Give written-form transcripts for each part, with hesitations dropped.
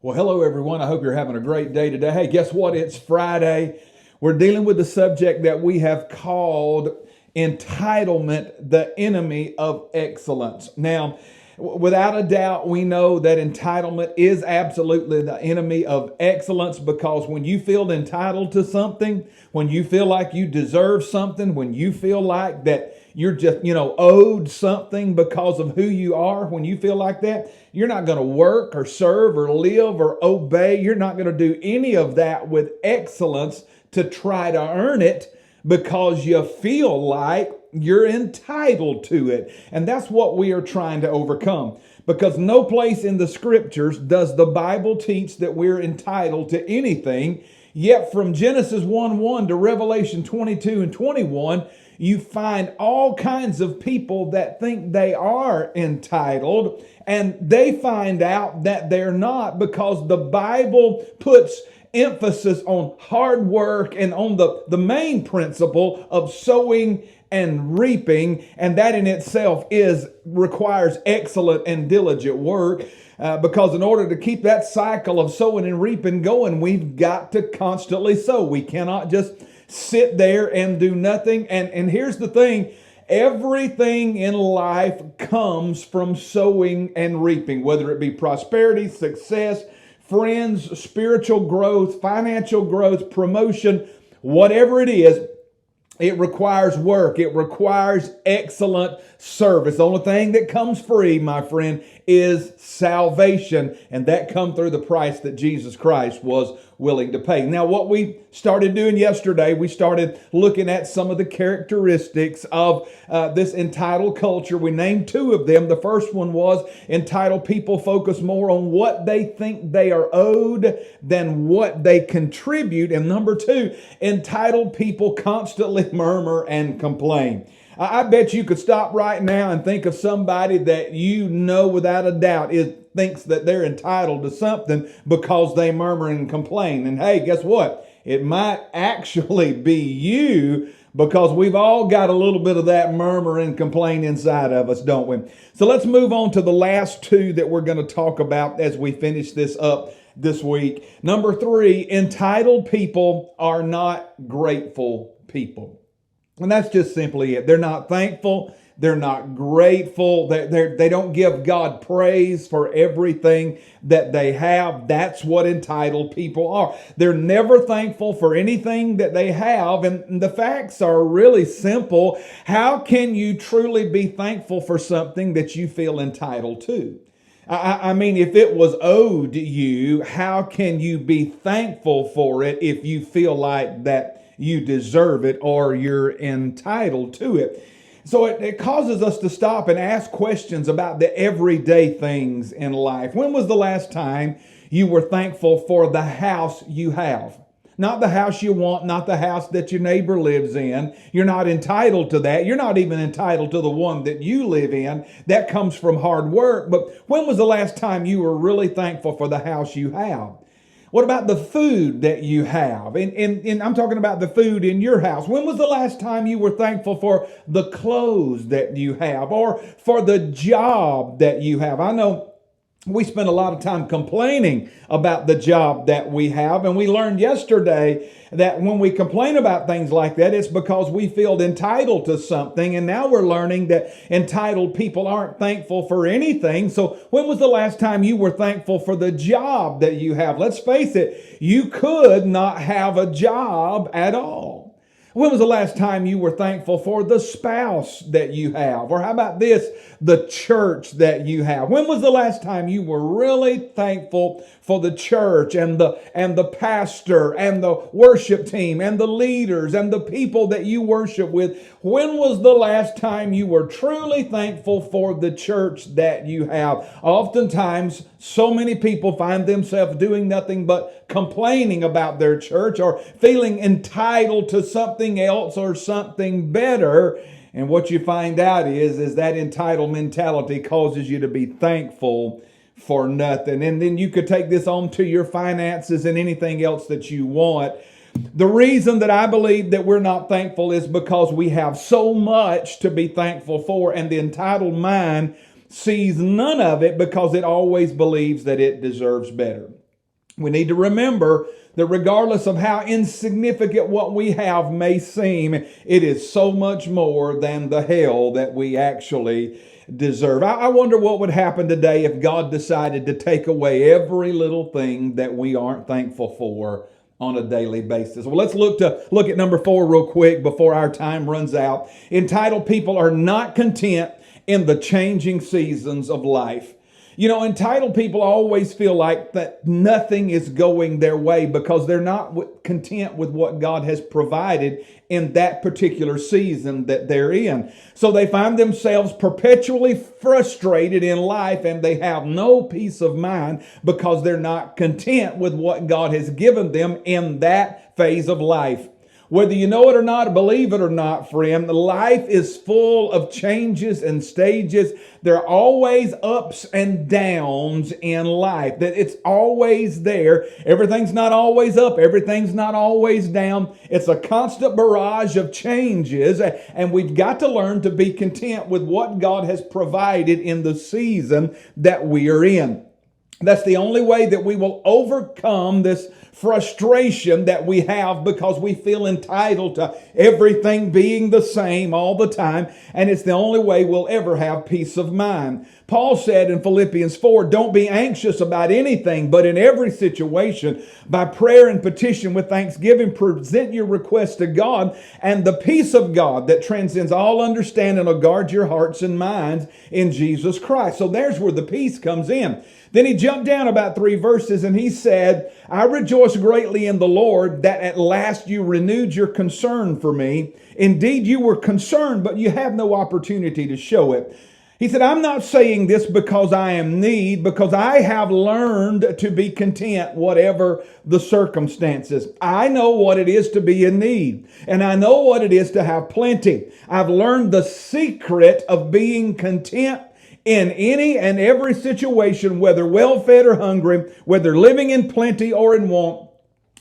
Well, hello everyone. I hope you're having a great day today. Hey, guess what? It's Friday. We're dealing with the subject that we have called entitlement, the enemy of excellence. Now, without a doubt, we know that entitlement is absolutely the enemy of excellence, because when you feel entitled to something, when you feel like you deserve something, when you feel like that you're just, owed something because of who you are, when you feel like that, you're not going to work or serve or live or obey. You're not going to do any of that with excellence to try to earn it, because you feel like you're entitled to it. And that's what we are trying to overcome. Because no place in the scriptures does the Bible teach that we're entitled to anything. Yet from Genesis 1:1 to Revelation 22 and 21, you find all kinds of people that think they are entitled, and they find out that they're not, because the Bible puts emphasis on hard work and on the main principle of sowing and reaping, and that in itself requires excellent and diligent work. Because in order to keep that cycle of sowing and reaping going, we've got to constantly sow. We cannot just sit there and do nothing. And here's the thing. Everything in life comes from sowing and reaping, whether it be prosperity, success, friends, spiritual growth, financial growth, promotion, whatever it is. It requires work. It requires excellent service. The only thing that comes free, my friend, is salvation. And that comes through the price that Jesus Christ was willing to pay. Now, what we started doing yesterday, we started looking at some of the characteristics of this entitled culture. We named two of them. The first one was entitled people focus more on what they think they are owed than what they contribute. And number two, entitled people constantly murmur and complain. I bet you could stop right now and think of somebody that you know without a doubt thinks that they're entitled to something because they murmur and complain. And hey, guess what? It might actually be you, because we've all got a little bit of that murmur and complain inside of us, don't we? So let's move on to the last two that we're going to talk about as we finish this up this week. Number three, entitled people are not grateful people. And that's just simply it. They're not thankful. They're not grateful. They don't give God praise for everything that they have. That's what entitled people are. They're never thankful for anything that they have. And the facts are really simple. How can you truly be thankful for something that you feel entitled to? I mean, if it was owed you, how can you be thankful for it if you feel like that you deserve it or you're entitled to it? So it causes us to stop and ask questions about the everyday things in life. When was the last time you were thankful for the house you have? Not the house you want, not the house that your neighbor lives in. You're not entitled to that. You're not even entitled to the one that you live in. That comes from hard work. But when was the last time you were really thankful for the house you have? What about the food that you have? And I'm talking about the food in your house. When was the last time you were thankful for the clothes that you have, or for the job that you have? I know we spend a lot of time complaining about the job that we have. And we learned yesterday that when we complain about things like that, it's because we feel entitled to something. And now we're learning that entitled people aren't thankful for anything. So when was the last time you were thankful for the job that you have? Let's face it, you could not have a job at all. When was the last time you were thankful for the spouse that you have? Or how about this, the church that you have? When was the last time you were really thankful for the church and the pastor and the worship team and the leaders and the people that you worship with? When was the last time you were truly thankful for the church that you have? Oftentimes, so many people find themselves doing nothing but complaining about their church or feeling entitled to something else or something better. And what you find out is that entitled mentality causes you to be thankful for nothing. And then you could take this on to your finances and anything else that you want. The reason that I believe that we're not thankful is because we have so much to be thankful for, and the entitled mind sees none of it because it always believes that it deserves better. We need to remember that regardless of how insignificant what we have may seem, it is so much more than the hell that we actually deserve. I wonder what would happen today if God decided to take away every little thing that we aren't thankful for on a daily basis. Well, let's look at number 4 real quick before our time runs out. Entitled people are not content in the changing seasons of life. You know, entitled people always feel like that nothing is going their way because they're not content with what God has provided in that particular season that they're in. So they find themselves perpetually frustrated in life, and they have no peace of mind because they're not content with what God has given them in that phase of life. Whether you know it or not, believe it or not, friend, life is full of changes and stages. There are always ups and downs in life. That it's always there. Everything's not always up. Everything's not always down. It's a constant barrage of changes, and we've got to learn to be content with what God has provided in the season that we are in. That's the only way that we will overcome this frustration that we have because we feel entitled to everything being the same all the time. And it's the only way we'll ever have peace of mind. Paul said in Philippians 4, don't be anxious about anything, but in every situation, by prayer and petition with thanksgiving, present your requests to God, and the peace of God that transcends all understanding will guard your hearts and minds in Jesus Christ. So there's where the peace comes in. Then he jumped down about 3 verses and he said, I rejoice greatly in the Lord that at last you renewed your concern for me. Indeed, you were concerned, but you had no opportunity to show it. He said, I'm not saying this because I am in need, because I have learned to be content whatever the circumstances. I know what it is to be in need, and I know what it is to have plenty. I've learned the secret of being content in any and every situation, whether well-fed or hungry, whether living in plenty or in want.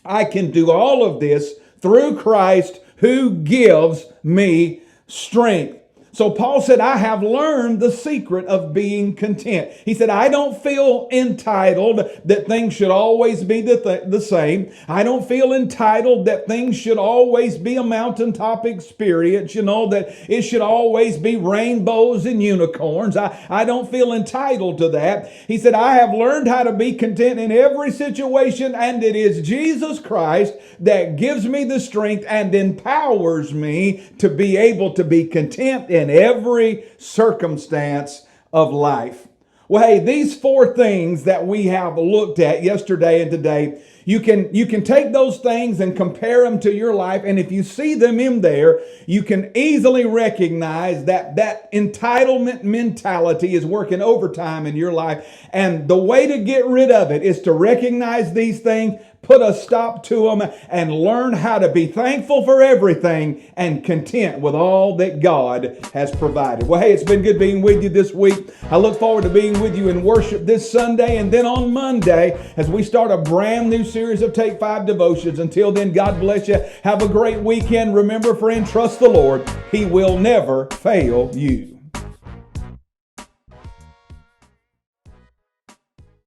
I can do all of this through Christ who gives me strength. So Paul said, I have learned the secret of being content. He said, I don't feel entitled that things should always be the same. I don't feel entitled that things should always be a mountaintop experience, that it should always be rainbows and unicorns. I don't feel entitled to that. He said, I have learned how to be content in every situation, and it is Jesus Christ that gives me the strength and empowers me to be able to be content in every circumstance of life. Well, hey, these 4 things that we have looked at yesterday and today, you can take those things and compare them to your life, and if you see them in there, you can easily recognize that entitlement mentality is working overtime in your life. And the way to get rid of it is to recognize these things, put a stop to them, and learn how to be thankful for everything and content with all that God has provided. Well, hey, it's been good being with you this week. I look forward to being with you in worship this Sunday and then on Monday as we start a brand new series of Take 5 devotions. Until then, God bless you. Have a great weekend. Remember, friend, trust the Lord. He will never fail you.